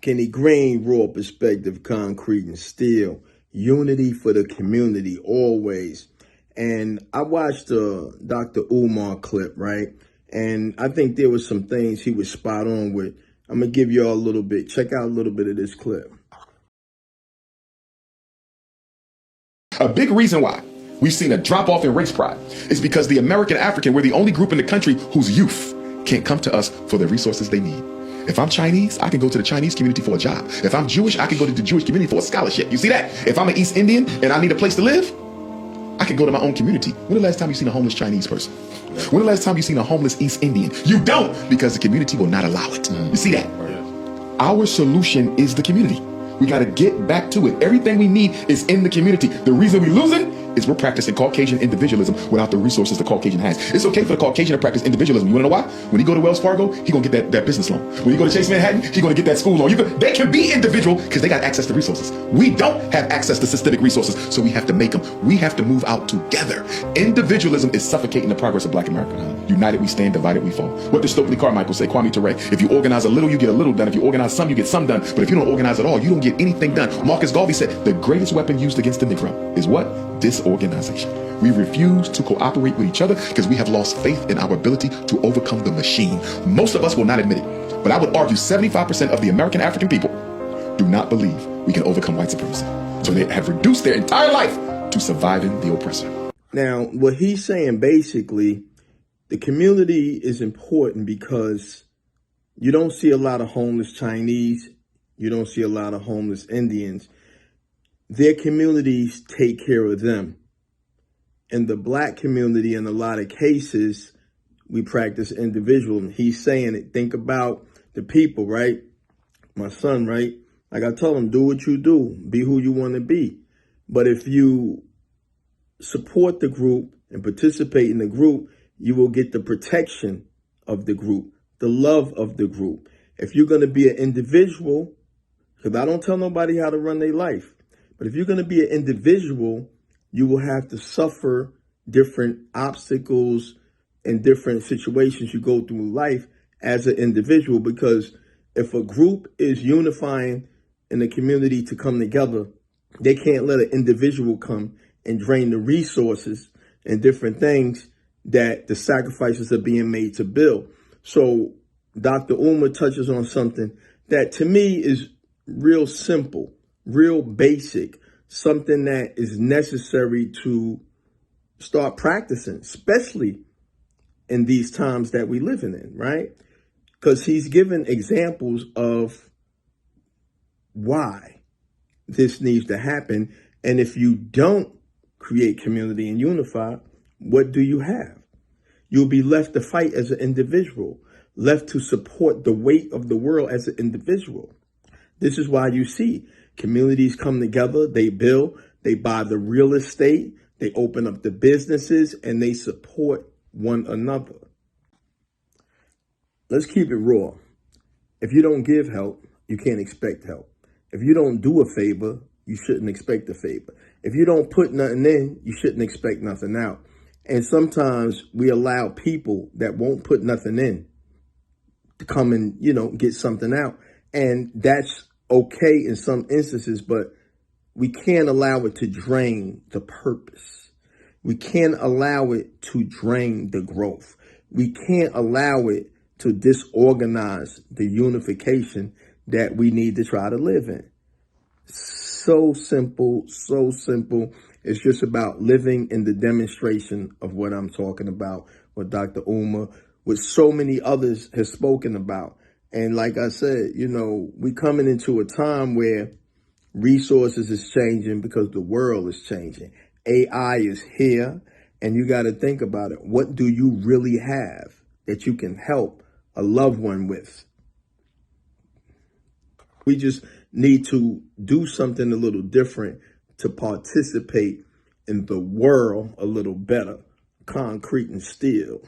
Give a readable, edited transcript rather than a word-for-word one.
Kenny Green, raw perspective, concrete and steel. Unity for the community, always. And I watched Dr. Umar clip, right? And I think there was some things he was spot on with. I'm going to give y'all a little bit. Check out a little bit of this clip. A big reason why we've seen a drop off in race pride is because the American African, we're the only group in the country whose youth can't come to us for the resources they need. If I'm Chinese, I can go to the Chinese community for a job. If I'm Jewish, I can go to the Jewish community for a scholarship. You see that? If I'm an East Indian and I need a place to live, I can go to my own community. When the last time you seen a homeless Chinese person? When the last time you seen a homeless East Indian? You don't, because the community will not allow it. You see that? Our solution is the community. We got to get back to it. Everything we need is in the community. The reason we're losing is we're practicing Caucasian individualism without the resources the Caucasian has. It's okay for the Caucasian to practice individualism. You want to know why? When he go to Wells Fargo, he going to get that business loan. When he go to Chase Manhattan, he going to get that school loan. They can be individual because they got access to resources. We don't have access to systemic resources, so we have to make them. We have to move out together. Individualism is suffocating the progress of Black America. United we stand, divided we fall. What does Stokely Carmichael say? Kwame Ture. If you organize a little, you get a little done. If you organize some, you get some done. But if you don't organize at all, you don't get anything done. Marcus Garvey said the greatest weapon used against the Negro is what? Disorganization. We refuse to cooperate with each other because we have lost faith in our ability to overcome the machine. Most of us will not admit it, but I would argue 75% of the American African people do not believe we can overcome white supremacy. So they have reduced their entire life to surviving the oppressor. Now, what he's saying basically, the community is important because you don't see a lot of homeless Chinese. You don't see a lot of homeless Indians. Their communities take care of them. In the Black community, in a lot of cases, we practice individualism. He's saying it. Think about the people, right? My son, right? Like I told him, do what you do. Be who you want to be. But if you support the group and participate in the group, you will get the protection of the group, the love of the group. If you're going to be an individual, because I don't tell nobody how to run their life, but if you're going to be an individual, you will have to suffer different obstacles and different situations you go through life as an individual, because if a group is unifying in the community to come together, they can't let an individual come and drain the resources and different things that the sacrifices are being made to build. So Dr. Umar touches on something that to me is real simple, real basic, something that is necessary to start practicing, especially in these times that we living in, right? Because he's given examples of why this needs to happen. And if you don't create community and unify, what do you have? You'll be left to fight as an individual, left to support the weight of the world as an individual. This is why you see communities come together, they build, they buy the real estate, they open up the businesses, and they support one another. Let's keep it raw. If you don't give help, you can't expect help. If you don't do a favor, you shouldn't expect a favor. If you don't put nothing in, you shouldn't expect nothing out. And sometimes we allow people that won't put nothing in to come and, get something out. And that's okay in some instances, but we can't allow it to drain the purpose. We can't allow it to drain the growth. We can't allow it to disorganize the unification that we need to try to live in. So simple, so simple. It's just about living in the demonstration of what I'm talking about, what Dr. Umar, what so many others have spoken about. And like I said, we coming into a time where resources is changing because the world is changing. AI is here, and you got to think about it. What do you really have that you can help a loved one with? We just need to do something a little different to participate in the world a little better. Concrete and steel.